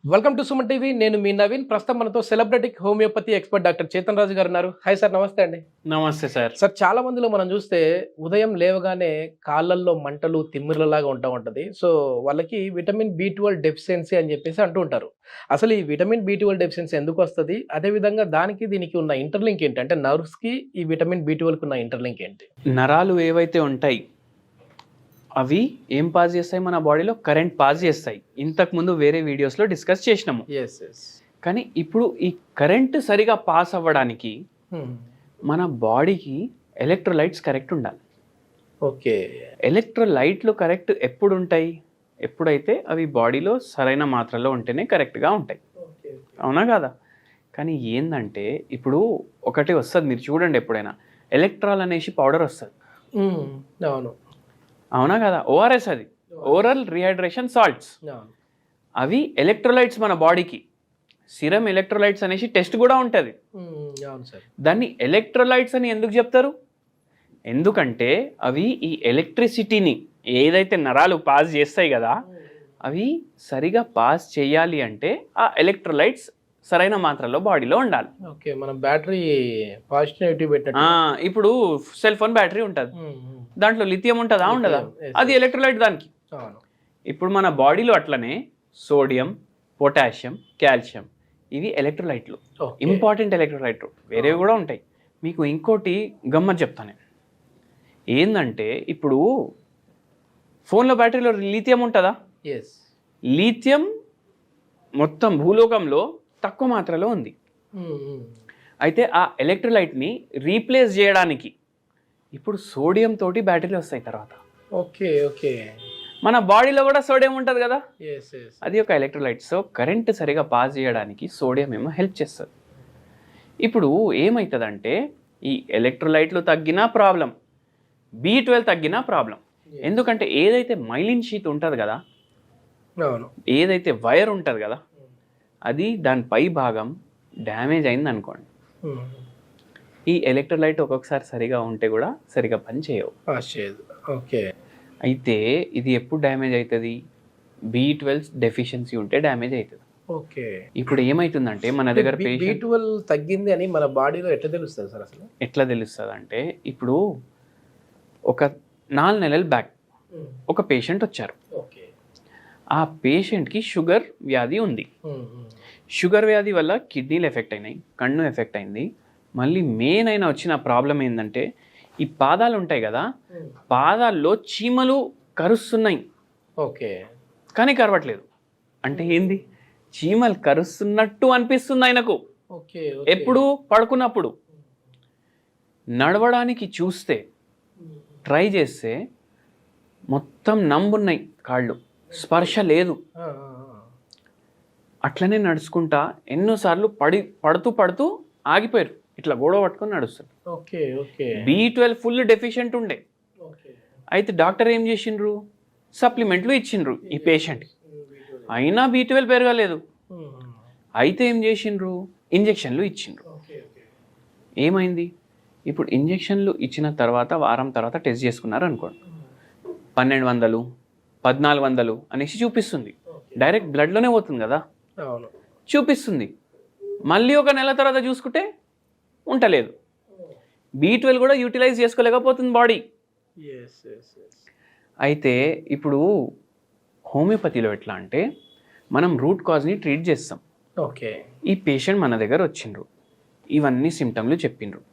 Welcome to Suman TV. నేను మీ నవీన్. ప్రస్తుతం మనతో celebrity homeopathy expert doctor Chetan Raju గారు ఉన్నారు. హాయ్ సార్, నమస్తే అండి. నమస్తే సార్. సార్, చాలా మందిలో మనం చూస్తే ఉదయం లేవగానే కాళ్ళల్లో మంటలు తిమ్మిర్లలాగా ఉంటది. సో వాళ్ళకి విటమిన్ B12 డెఫిషియన్సీ అని చెప్పేసి అంటూ ఉంటారు. అసలు ఈ విటమిన్ B12 డెఫిషియన్సీ ఎందుకు వస్తుంది, అదేవిధంగా దానికి దీనికి ఉన్న ఇంటర్లింక్ ఏంటి, అంటే నర్వ్స్కి ఈ విటమిన్ B12కి ఉన్న ఇంటర్లింక్ ఏంటి? నరాలు ఏవైతే ఉంటాయి అవి ఏం పాస్ చేస్తాయి, మన బాడీలో కరెంట్ పాస్ చేస్తాయి. ఇంతకుముందు వేరే వీడియోస్లో డిస్కస్ చేసినాము. కానీ ఇప్పుడు ఈ కరెంట్ సరిగా పాస్ అవ్వడానికి మన బాడీకి ఎలక్ట్రోలైట్స్ కరెక్ట్ ఉండాలి. ఓకే. ఎలక్ట్రోలైట్లు కరెక్ట్ ఎప్పుడు ఉంటాయి? ఎప్పుడైతే అవి బాడీలో సరైన మాత్రలో ఉంటేనే కరెక్ట్గా ఉంటాయి. అవునా కాదా? కానీ ఏంటంటే ఇప్పుడు ఒకటి వస్తుంది, మీరు చూడండి, ఎప్పుడైనా ఎలక్ట్రాల్ అనేసి పౌడర్ వస్తుంది. అవును. అవునా కదా? ఓఆర్ఎస్, అది ఓరల్ రీహైడ్రేషన్ సాల్ట్స్. అవి ఎలక్ట్రోలైట్స్ మన బాడీకి. సిరమ్ ఎలక్ట్రోలైట్స్ అనేసి టెస్ట్ కూడా ఉంటుంది. దాన్ని ఎలక్ట్రోలైట్స్ అని ఎందుకు చెప్తారు? ఎందుకంటే అవి ఈ ఎలక్ట్రిసిటీని ఏదైతే నరాలు పాస్ చేస్తాయి కదా, అవి సరిగా పాస్ చేయాలి అంటే ఆ ఎలక్ట్రోలైట్స్ సరైన మాత్రలో బాడీలో ఉండాలి. ఓకే. మనం బ్యాటరీ పాజిటివ్ నెగిటివ్ పెట్టినట్టు. ఇప్పుడు సెల్ ఫోన్ బ్యాటరీ ఉంటుంది, దాంట్లో లిథియం ఉంటుందా ఉండదా? అది ఎలక్ట్రోలైట్ దానికి. ఇప్పుడు మన బాడీలో అట్లనే సోడియం, పొటాషియం, కాల్షియం, ఇవి ఎలక్ట్రోలైట్లు, ఇంపార్టెంట్ ఎలక్ట్రోలైట్లు. వేరేవి కూడా ఉంటాయి. మీకు ఇంకోటి గమ్మత్ చెప్తాను ఏంటంటే, ఇప్పుడు ఫోన్లో బ్యాటరీలో లిథియం ఉంటుందా? లిథియం మొత్తం భూలోకంలో తక్కువ మాత్రలో ఉంది. అయితే ఆ ఎలక్ట్రోలైట్ని రీప్లేస్ చేయడానికి ఇప్పుడు సోడియం తోటి బ్యాటరీలు వస్తాయి తర్వాత. ఓకే. ఓకే. మన బాడీలో కూడా సోడియం ఉంటుంది కదా, అది ఒక ఎలక్ట్రోలైట్. సో కరెంట్ సరిగా పాస్ చేయడానికి సోడియం ఏమో హెల్ప్ చేస్తుంది. ఇప్పుడు ఏమవుతుందంటే, ఈ ఎలక్ట్రోలైట్లు తగ్గినా ప్రాబ్లం, B12 తగ్గినా ప్రాబ్లం. ఎందుకంటే ఏదైతే మైలిన్ షీత్ ఉంటుంది కదా, ఏదైతే వైర్ ఉంటుంది కదా, అది దాని పై భాగం డ్యామేజ్ అయింది అనుకోండి, ఈ ఎలక్ట్రోలైట్ ఒక్కొక్కసారి సరిగా ఉంటే కూడా సరిగా పని చేయవు. ఓకే. అయితే ఇది ఎప్పుడు డ్యామేజ్ అవుతుంది? B12 డెఫిషియన్సీ ఉంటే డ్యామేజ్ అవుతుంది. ఓకే. ఇప్పుడు ఏమవుతుందంటే, మన దగ్గర B12 తగ్గింది అని మన బాడీలో ఎట్లా తెలుస్తుంది సార్? అసలు ఎట్లా తెలుస్తుంది అంటే, ఇప్పుడు ఒక 4 నెలల బ్యాక్ ఒక పేషెంట్ వచ్చారు. ఆ పేషెంట్కి షుగర్ వ్యాధి ఉంది. షుగర్ వ్యాధి వల్ల కిడ్నీలు ఎఫెక్ట్ అయినాయి, కన్ను ఎఫెక్ట్ అయింది. మళ్ళీ మెయిన్ అయిన వచ్చిన ప్రాబ్లం ఏంటంటే, ఈ పాదాలు ఉంటాయి కదా, పాదాల్లో చీమలు కరుస్తున్నాయి. ఓకే. కానీ కరవట్లేదు. అంటే ఏంది? చీమలు కరుస్తున్నట్టు అనిపిస్తుంది ఆయనకు. ఎప్పుడు? పడుకున్నప్పుడు. నడవడానికి చూస్తే, ట్రై చేస్తే మొత్తం నంబున్నాయి కాళ్ళు, స్పర్శ లేదు. అట్లనే నడుచుకుంటా ఎన్నోసార్లు పడుతూ ఆగిపోయారు. ఇట్లా గొడవ పట్టుకొని నడుస్తారు. B12 ఫుల్ డెఫిషియెంట్ ఉండే. అయితే డాక్టర్ ఏం చేసిండ్రు? సప్లిమెంట్లు ఇచ్చిండ్రు ఈ పేషెంట్కి. అయినా B12 పెరగలేదు. అయితే ఏం చేసిండ్రు? ఇంజెక్షన్లు ఇచ్చిండ్రు. ఏమైంది? ఇప్పుడు ఇంజెక్షన్లు ఇచ్చిన తర్వాత వారం తర్వాత టెస్ట్ చేసుకున్నారు అనుకోండి, 1200, 1400 అనేసి చూపిస్తుంది. డైరెక్ట్ బ్లడ్లోనే పోతుంది కదా, చూపిస్తుంది. మళ్ళీ ఒక నెల తర్వాత చూసుకుంటే ఉండలేదు. B12 కూడా యూటిలైజ్ చేసుకోలేకపోతుంది బాడీ. అయితే ఇప్పుడు హోమియోపతిలో ఎట్లా అంటే, మనం రూట్ కాజ్ని ట్రీట్ చేస్తాం. ఓకే. ఈ పేషెంట్ మన దగ్గర వచ్చిండ్రు, ఇవన్నీ సిమ్టమ్లు చెప్పిండ్రు.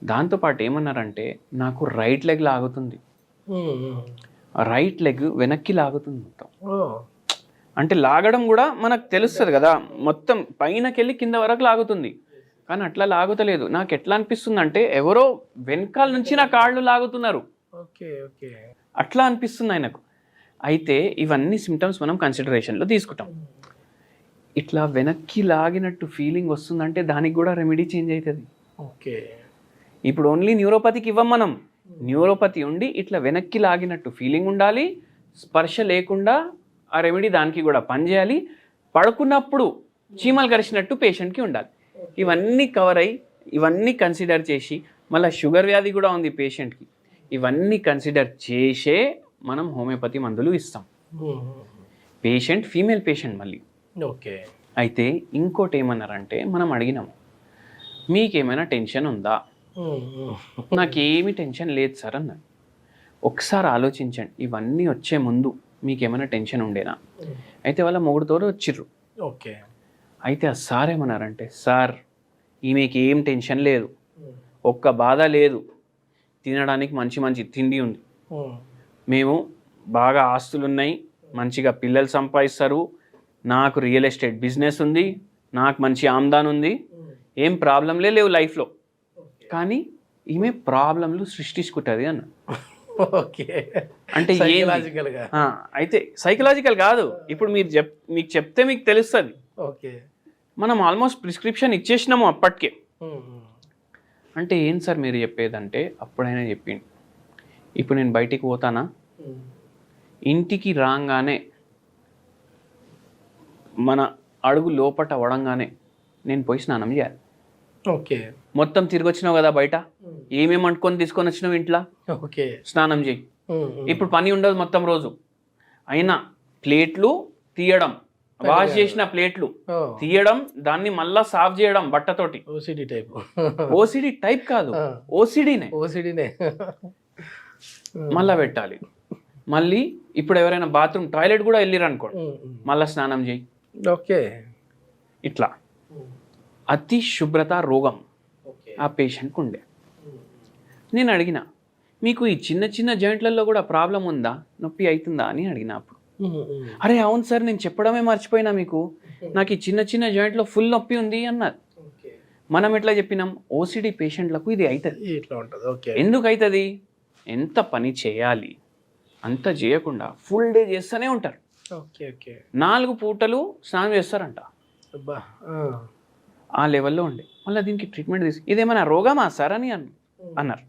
దాంతోపాటు ఏమన్నారంటే, నాకు రైట్ లెగ్ లాగుతుంది, రైట్ లెగ్ వెనక్కి లాగుతుంది మొత్తం. అంటే లాగడం కూడా మనకు తెలుస్తుంది కదా, మొత్తం పైనకెళ్ళి కింద వరకు లాగుతుంది. కానీ అట్లా లాగుతలేదు. నాకు ఎట్లా అనిపిస్తుంది అంటే, ఎవరో వెనకాల నుంచి నా కాళ్ళు లాగుతున్నారు, అట్లా అనిపిస్తుంది ఆయనకు. అయితే ఇవన్నీ సిమ్టమ్స్ మనం కన్సిడరేషన్లో తీసుకుంటాం. ఇట్లా వెనక్కి లాగినట్టు ఫీలింగ్ వస్తుందంటే దానికి కూడా రెమెడీ చేంజ్ అవుతుంది. ఓకే. ఇప్పుడు ఓన్లీ న్యూరోపతికి ఇవ్వం మనం. న్యూరోపతి ఉండి ఇట్లా వెనక్కి లాగినట్టు ఫీలింగ్ ఉండాలి, స్పర్శ లేకుండా ఆ రెమెడీ దానికి కూడా పనిచేయాలి, పడుకున్నప్పుడు చీమలు కరిచినట్టు పేషెంట్కి ఉండాలి. ఇవన్నీ కవర్ అయ్యి, ఇవన్నీ కన్సిడర్ చేసి, మళ్ళీ షుగర్ వ్యాధి కూడా ఉంది పేషెంట్కి, ఇవన్నీ కన్సిడర్ చేసే మనం హోమియోపతి మందులు ఇస్తాం. పేషెంట్ ఫీమేల్ పేషెంట్ మళ్ళీ. ఓకే. అయితే ఇంకోటి ఏమన్నారంటే మనం అడిగినాము, మీకేమైనా టెన్షన్ ఉందా? నాకేమీ టెన్షన్ లేదు సార్ అన్నారు. ఒకసారి ఆలోచించండి, ఇవన్నీ వచ్చే ముందు మీకేమైనా టెన్షన్ ఉండేనా? అయితే వాళ్ళ మొగుడుతో వచ్చిర్రు. ఓకే. అయితే ఆ సార్ ఏమన్నారంటే, సార్ ఈమెకి ఏం టెన్షన్ లేదు, ఒక్క బాధ లేదు, తినడానికి మంచి మంచి తిండి ఉంది, మేము బాగా ఆస్తులు ఉన్నాయి, మంచిగా పిల్లలు సంపాదిస్తారు, నాకు రియల్ ఎస్టేట్ బిజినెస్ ఉంది, నాకు మంచి ఆమ్దాన్ ఉంది, ఏం ప్రాబ్లంలే లేవు లైఫ్లో. కానీ ఈమె ప్రాబ్లంలు సృష్టించుకుంటుంది అన్న. ఓకే. అంటే అయితే సైకలాజికల్ కాదు, ఇప్పుడు మీకు చెప్తే మీకు తెలుస్తుంది. ఓకే. మనం ఆల్మోస్ట్ ప్రిస్క్రిప్షన్ ఇచ్చేసినాము అప్పటికే. అంటే ఏం సార్ మీరు చెప్పేదంటే, అప్పుడైనా చెప్పిండు, ఇప్పుడు నేను బయటికి పోతానా, ఇంటికి రాగానే మన అడుగు లోపట వడంగానే నేను పోయి స్నానం చేయాలి. ఓకే. మొత్తం తిరిగి వచ్చినావు కదా బయట, ఏమేమి అంటుకొని తీసుకొని వచ్చినావు ఇంట్లో, ఓకే, స్నానం చేయి. ఇప్పుడు పని ఉండదు మొత్తం రోజు, అయినా ప్లేట్లు తీయడం, వాష్ చేసిన ప్లేట్లు తీయడం, దాన్ని మళ్ళా సాఫ్ చేయడం బట్టతోటి. OCD type. ఓసిడి టైప్ కాదు, ఓసిడీనే. మళ్ళా పెట్టాలి. మళ్ళీ ఇప్పుడు ఎవరైనా బాత్రూమ్ టాయిలెట్ కూడా వెళ్ళిరు అనుకోండి, మళ్ళా స్నానం చేయి. ఓకే. ఇట్లా అతి శుభ్రత రోగం ఆ పేషెంట్కి ఉండే. నేను అడిగిన, మీకు ఈ చిన్న చిన్న జాయింట్లలో కూడా ప్రాబ్లం ఉందా, నొప్పి అవుతుందా అని అడిగిన. అప్పుడు అరే అవును సార్, నేను చెప్పడమే మర్చిపోయినా మీకు, నాకు ఈ చిన్న చిన్న జాయింట్లో ఫుల్ నొప్పి ఉంది అన్నారు. మనం ఎట్లా చెప్పినాం, ఓసిడి పేషెంట్లకు ఇది అవుతుంది. ఇట్లా ఉంటుంది. ఓకే. ఎందుకు అవుతుంది, ఎంత పని చేయాలి అంత చేయకుండా ఫుల్ డే చేస్తూనే ఉంటారు. ఓకే. ఓకే. 4 పూటలు స్నానం చేస్తారంట. ఆ లెవెల్లో ఉండే. మళ్ళీ దీనికి ట్రీట్మెంట్ ఇదేమైనా రోగమా సార్ అని అన్నారు.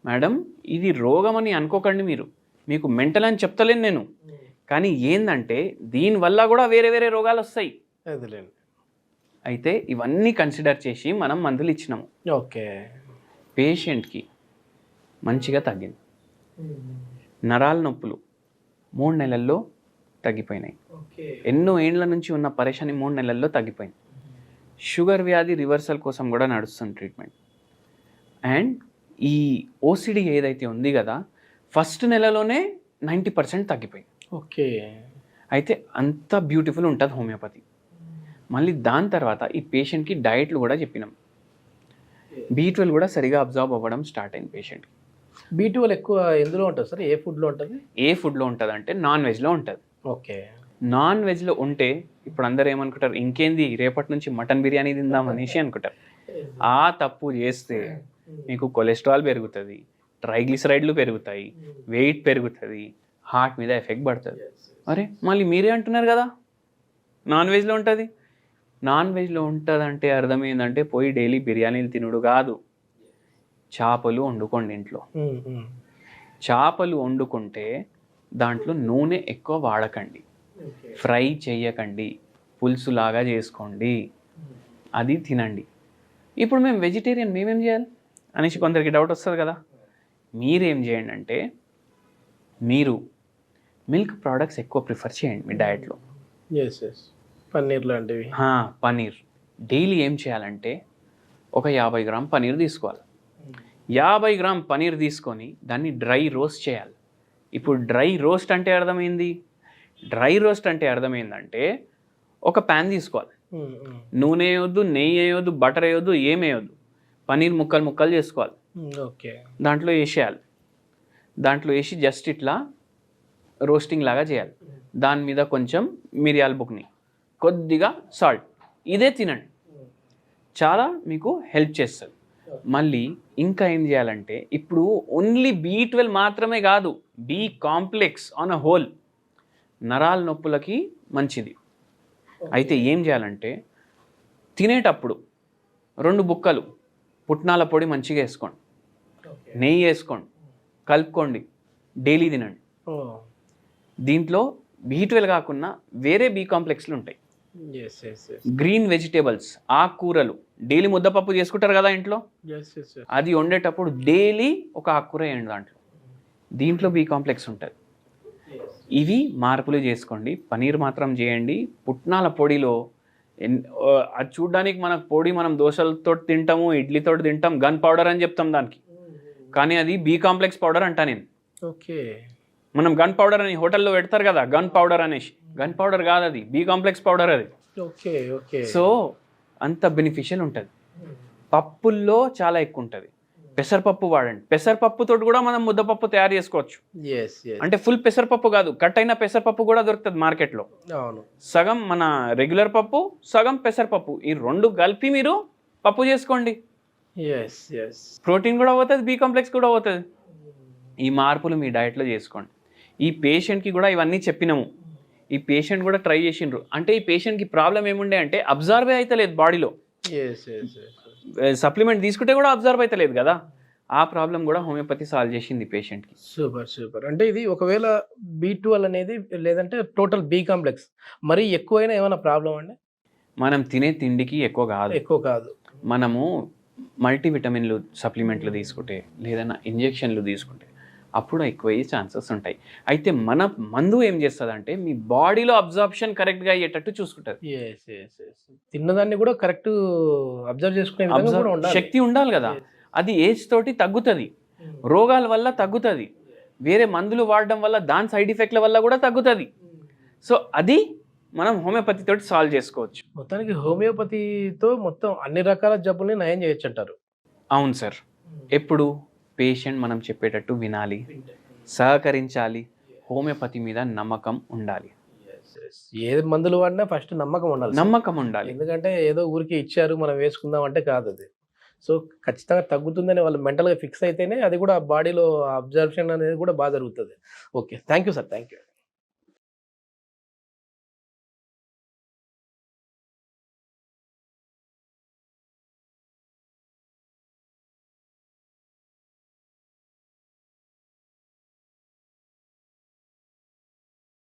మేడం, ఇది రోగం అని అనుకోకండి మీరు, మీకు మెంటల్ అని చెప్తలేను నేను, కానీ ఏందంటే దీనివల్ల కూడా వేరే వేరే రోగాలు వస్తాయి. అయితే ఇవన్నీ కన్సిడర్ చేసి మనం మందులు ఇచ్చినాము. ఓకే. పేషెంట్కి మంచిగా తగ్గింది. నరాల నొప్పులు 3 నెలల్లో తగ్గిపోయినాయి. ఎన్నో ఏండ్ల నుంచి ఉన్న పరేషాని 3 నెలల్లో తగ్గిపోయింది. షుగర్ వ్యాధి రివర్సల్ కోసం కూడా నడుస్తుంది ట్రీట్మెంట్. అండ్ ఈ ఓసిడి ఏదైతే ఉంది కదా, ఫస్ట్ నెలలోనే 90% తగ్గిపోయింది. ఓకే. అయితే అంత బ్యూటిఫుల్ ఉంటుంది హోమియోపతి. మళ్ళీ దాని తర్వాత ఈ పేషెంట్కి డైట్లు కూడా చెప్పినాం. B12 కూడా సరిగా అబ్జర్వ్ అవ్వడం స్టార్ట్ అయింది పేషెంట్కి. B12 ఎక్కువ ఎందులో ఉంటుంది సార్, ఏ ఫుడ్లో ఉంటుంది? ఏ ఫుడ్లో ఉంటుంది అంటే నాన్ వెజ్లో ఉంటుంది. ఓకే. నాన్ వెజ్లో ఉంటే ఇప్పుడు అందరు ఏమనుకుంటారు, ఇంకేంది రేపటి నుంచి మటన్ బిర్యానీ తిందాం అనేసి అనుకుంటారు. ఆ తప్పు చేస్తే మీకు కొలెస్ట్రాల్ పెరుగుతుంది, ట్రైగ్లిసరైడ్లు పెరుగుతాయి, వెయిట్ పెరుగుతుంది, హార్ట్ మీద ఎఫెక్ట్ పడుతుంది. అరే మళ్ళీ మీరే అంటున్నారు కదా నాన్ వెజ్లో ఉంటుంది. నాన్ వెజ్లో ఉంటుందంటే అర్థం ఏంటంటే పోయి డైలీ బిర్యానీలు తినుడు కాదు, చేపలు వండుకోండి ఇంట్లో. చేపలు వండుకుంటే దాంట్లో నూనె ఎక్కువ వాడకండి, ఫ్రై చేయకండి, పులుసులాగా చేసుకోండి, అది తినండి. ఇప్పుడు మేము వెజిటేరియన్, మేమేం చేయాలి అనేసి కొందరికి డౌట్ వస్తుంది కదా. మీరేం చేయండి అంటే, మీరు మిల్క్ ప్రోడక్ట్స్ ఎక్కువ ప్రిఫర్ చేయండి మీ డయట్లో. పన్నీర్ లాంటివి. పన్నీర్ డైలీ ఏం చేయాలంటే, ఒక 50 గ్రామ్ పన్నీర్ తీసుకోవాలి. 50 గ్రామ్ పన్నీర్ తీసుకొని దాన్ని డ్రై రోస్ట్ చేయాలి. ఇప్పుడు డ్రై రోస్ట్ అంటే అర్థమైంది, అర్థమైందంటే ఒక ప్యాన్ తీసుకోవాలి, నూనె వేయొద్దు, నెయ్యి వేయొద్దు, బటర్ వేయొద్దు, ఏమేయొద్దు, పన్నీర్ ముక్కలు చేసుకోవాలి. ఓకే. దాంట్లో వేసేయాలి. దాంట్లో వేసి జస్ట్ ఇట్లా రోస్టింగ్ లాగా చేయాలి. దాని మీద కొంచెం మిరియాల బుక్ని, కొద్దిగా సాల్ట్, ఇదే తినండి, చాలా మీకు హెల్ప్ చేస్తుంది. మళ్ళీ ఇంకా ఏం చేయాలంటే, ఇప్పుడు ఓన్లీ B12 మాత్రమే కాదు, B complex on a whole నరాల నొప్పులకి మంచిది. అయితే ఏం చేయాలంటే, తినేటప్పుడు 2 బుక్కలు పుట్నాల పొడి మంచిగా వేసుకోండి, నెయ్యి వేసుకోండి, కలుపుకోండి, డైలీ తినండి. దీంట్లో B12 కాకుండా వేరే B కాంప్లెక్స్లు ఉంటాయి. గ్రీన్ వెజిటేబుల్స్, ఆకుకూరలు, డైలీ ముద్దపప్పు చేసుకుంటారు కదా ఇంట్లో, అది వండేటప్పుడు డైలీ ఒక ఆకుకూర వేయండి దాంట్లో, దీంట్లో B కాంప్లెక్స్ ఉంటుంది. ఇవి మార్పులు చేసుకోండి. పనీర్ మాత్రం చేయండి. పుట్నాల పొడిలో అది చూడడానికి మనకు పొడి మనం దోశలతో తింటాము, ఇడ్లీతో తింటాం, గన్ పౌడర్ అని చెప్తాం దానికి, కానీ అది బి కాంప్లెక్స్ పౌడర్ అంటా నేను. ఓకే. మనం గన్ పౌడర్ అని హోటల్లో పెడతారు కదా, గన్ పౌడర్ అనేసి, గన్ పౌడర్ కాదు అది, బి కాంప్లెక్స్ పౌడర్ అది. ఓకే. ఓకే. సో అంత బెనిఫిషియల్ ఉంటుంది. పప్పుల్లో చాలా ఎక్కువ ఉంటుంది. పెసరపప్పు వాడండి, పెసరపప్పుతో కూడా మనం ముద్దపప్పు తయారు చేసుకోవచ్చు. అంటే ఫుల్ పెసరపప్పు కాదు, కట్ అయిన పెసరపప్పు కూడా దొరుకుతుంది మార్కెట్లో. అవును. సగం మన రెగ్యులర్ పప్పు, సగం పెసరపప్పు, ఈ రెండు కలిపి మీరు పప్పు చేసుకోండి. ప్రోటీన్ కూడా అవుతుంది, బి కాంప్లెక్స్ కూడా అవుతుంది. ఈ మార్పులు మీ డైట్లో చేసుకోండి. ఈ పేషెంట్కి కూడా ఇవన్నీ చెప్పినాము, ఈ పేషెంట్ కూడా ట్రై చేసిండ్రు. అంటే ఈ పేషెంట్కి ప్రాబ్లం ఏముండే అంటే అబ్జర్వే అయితే లేదు బాడీలో, సప్లిమెంట్ తీసుకుంటే కూడా అబ్జర్వ్ అయితే లేదు కదా, ఆ ప్రాబ్లం కూడా హోమియోపతి సాల్వ్ చేసింది పేషెంట్కి. Super super. అంటే ఇది ఒకవేళ B12 అనేది లేదంటే టోటల్ బి కాంప్లెక్స్ మరి ఎక్కువైనా ఏమైనా ప్రాబ్లం అండి? మనం తినే తిండికి ఎక్కువ కాదు, మనము మల్టీవిటమిన్లు సప్లిమెంట్లు తీసుకుంటే లేదన్నా ఇంజెక్షన్లు తీసుకుంటే అప్పుడు ఎక్కువ అయ్యే ఛాన్సెస్ ఉంటాయి. అయితే మన మందు ఏం చేస్తుంది అంటే మీ బాడీలో అబ్జార్ప్షన్ కరెక్ట్గా అయ్యేటట్టు చూసుకుంటుంది. తిన్నదాన్ని కూడా కరెక్ట్ అబ్జర్వ్ చేసుకునే శక్తి ఉండాలి కదా. అది ఏజ్ తోటి తగ్గుతుంది, రోగాల వల్ల తగ్గుతుంది, వేరే మందులు వాడడం వల్ల దాని సైడ్ ఎఫెక్ట్ల వల్ల కూడా తగ్గుతుంది. సో అది మనం హోమియోపతి తోటి సాల్వ్ చేసుకోవచ్చు. మొత్తానికి హోమియోపతితో మొత్తం అన్ని రకాల జబ్బుల్ని నయం చేయొచ్చు అంటారు. అవును సార్. ఎప్పుడు పేషెంట్ మనం చెప్పేటట్టు వినాలి, సహకరించాలి, హోమియోపతి మీద నమ్మకం ఉండాలి. ఏ మందులు వాడినా ఫస్ట్ నమ్మకం ఉండాలి. ఎందుకంటే ఏదో ఊరికి ఇచ్చారు మనం వేసుకుందాం అంటే కాదు అది. సో ఖచ్చితంగా తగ్గుతుందని వాళ్ళు మెంటల్గా ఫిక్స్ అయితేనే అది కూడా బాడీలో అబ్జర్ప్షన్ అనేది కూడా బాగా జరుగుతుంది. Okay, thank you sir, thank you.